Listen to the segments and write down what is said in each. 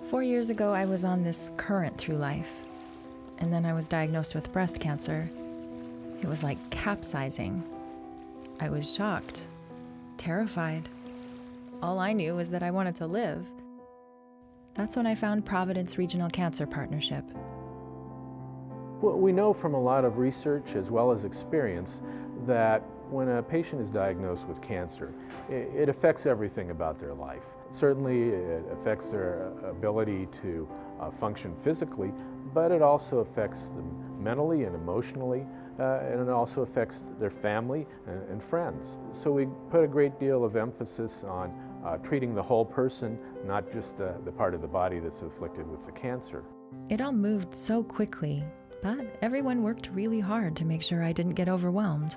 4 years ago, I was on this current through life, and then I was diagnosed with breast cancer. It was like capsizing. I was shocked, terrified. All I knew was that I wanted to live. That's when I found Providence Regional Cancer Partnership. Well, we know from a lot of research as well as experience that when a patient is diagnosed with cancer, it affects everything about their life. Certainly it affects their ability to function physically, but it also affects them mentally and emotionally, and it also affects their family and friends. So we put a great deal of emphasis on treating the whole person, not just the part of the body that's afflicted with the cancer. It all moved so quickly, but everyone worked really hard to make sure I didn't get overwhelmed.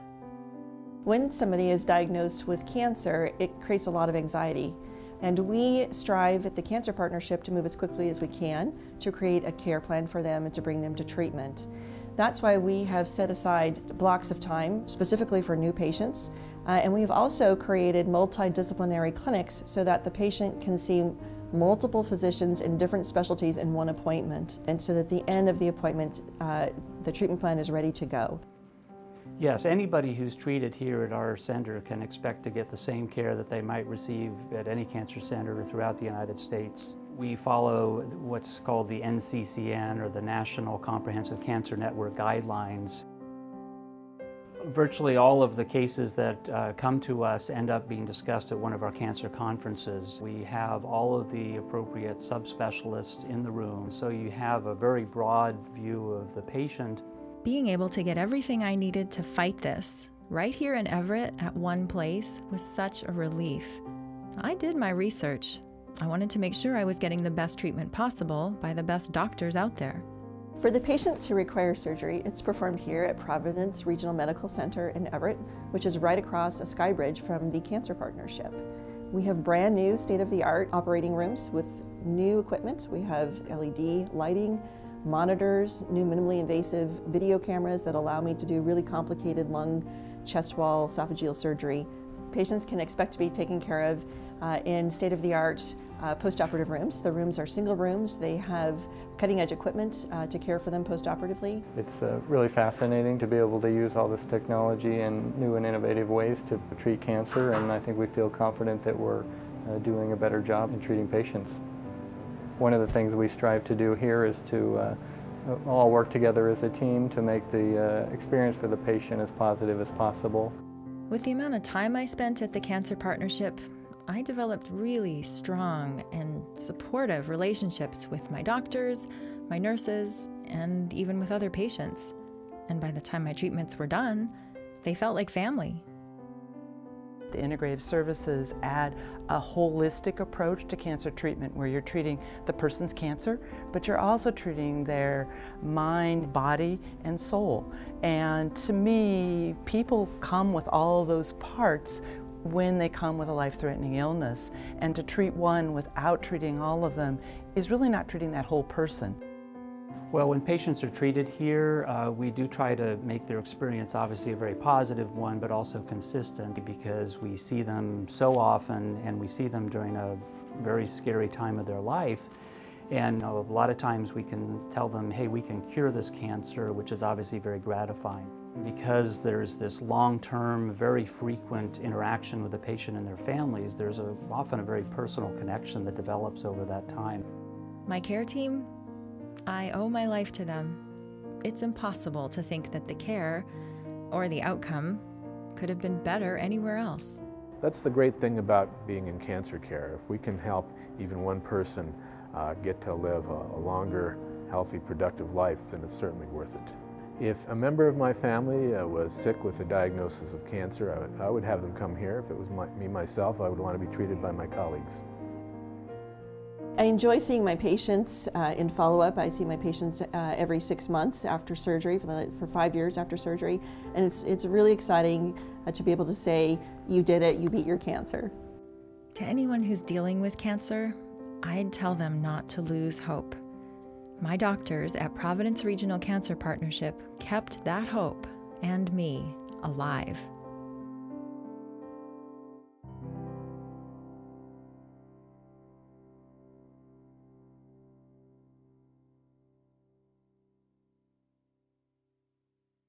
When somebody is diagnosed with cancer, it creates a lot of anxiety. And we strive at the Cancer Partnership to move as quickly as we can to create a care plan for them and to bring them to treatment. That's why we have set aside blocks of time specifically for new patients. And we've also created multidisciplinary clinics so that the patient can see multiple physicians in different specialties in one appointment. And so that at the end of the appointment, the treatment plan is ready to go. Yes, anybody who's treated here at our center can expect to get the same care that they might receive at any cancer center throughout the United States. We follow what's called the NCCN, or the National Comprehensive Cancer Network guidelines. Virtually all of the cases that come to us end up being discussed at one of our cancer conferences. We have all of the appropriate subspecialists in the room, so you have a very broad view of the patient. Being able to get everything I needed to fight this, right here in Everett at one place, was such a relief. I did my research. I wanted to make sure I was getting the best treatment possible by the best doctors out there. For the patients who require surgery, it's performed here at Providence Regional Medical Center in Everett, which is right across a sky bridge from the Cancer Partnership. We have brand new state-of-the-art operating rooms with new equipment. We have LED lighting, monitors, new minimally invasive video cameras that allow me to do really complicated lung, chest wall, esophageal surgery. Patients can expect to be taken care of in state-of-the-art post-operative rooms. The rooms are single rooms. They have cutting-edge equipment to care for them post-operatively. It's really fascinating to be able to use all this technology in new and innovative ways to treat cancer, and I think we feel confident that we're doing a better job in treating patients. One of the things we strive to do here is to all work together as a team to make the experience for the patient as positive as possible. With the amount of time I spent at the Cancer Partnership, I developed really strong and supportive relationships with my doctors, my nurses, and even with other patients. And by the time my treatments were done, they felt like family. The integrative services add a holistic approach to cancer treatment where you're treating the person's cancer, but you're also treating their mind, body, and soul. And to me, people come with all those parts when they come with a life-threatening illness. And to treat one without treating all of them is really not treating that whole person. Well, when patients are treated here, we do try to make their experience obviously a very positive one, but also consistent, because we see them so often and we see them during a very scary time of their life. And a lot of times we can tell them, hey, we can cure this cancer, which is obviously very gratifying. Because there's this long-term, very frequent interaction with the patient and their families, there's often a very personal connection that develops over that time. My care team, I owe my life to them. It's impossible to think that the care, or the outcome, could have been better anywhere else. That's the great thing about being in cancer care. If we can help even one person get to live a longer, healthy, productive life, then it's certainly worth it. If a member of my family was sick with a diagnosis of cancer, I would have them come here. If it was me myself, I would want to be treated by my colleagues. I enjoy seeing my patients in follow-up. I see my patients every 6 months after surgery, for 5 years after surgery, and it's really exciting to be able to say, you did it, you beat your cancer. To anyone who's dealing with cancer, I'd tell them not to lose hope. My doctors at Providence Regional Cancer Partnership kept that hope and me alive.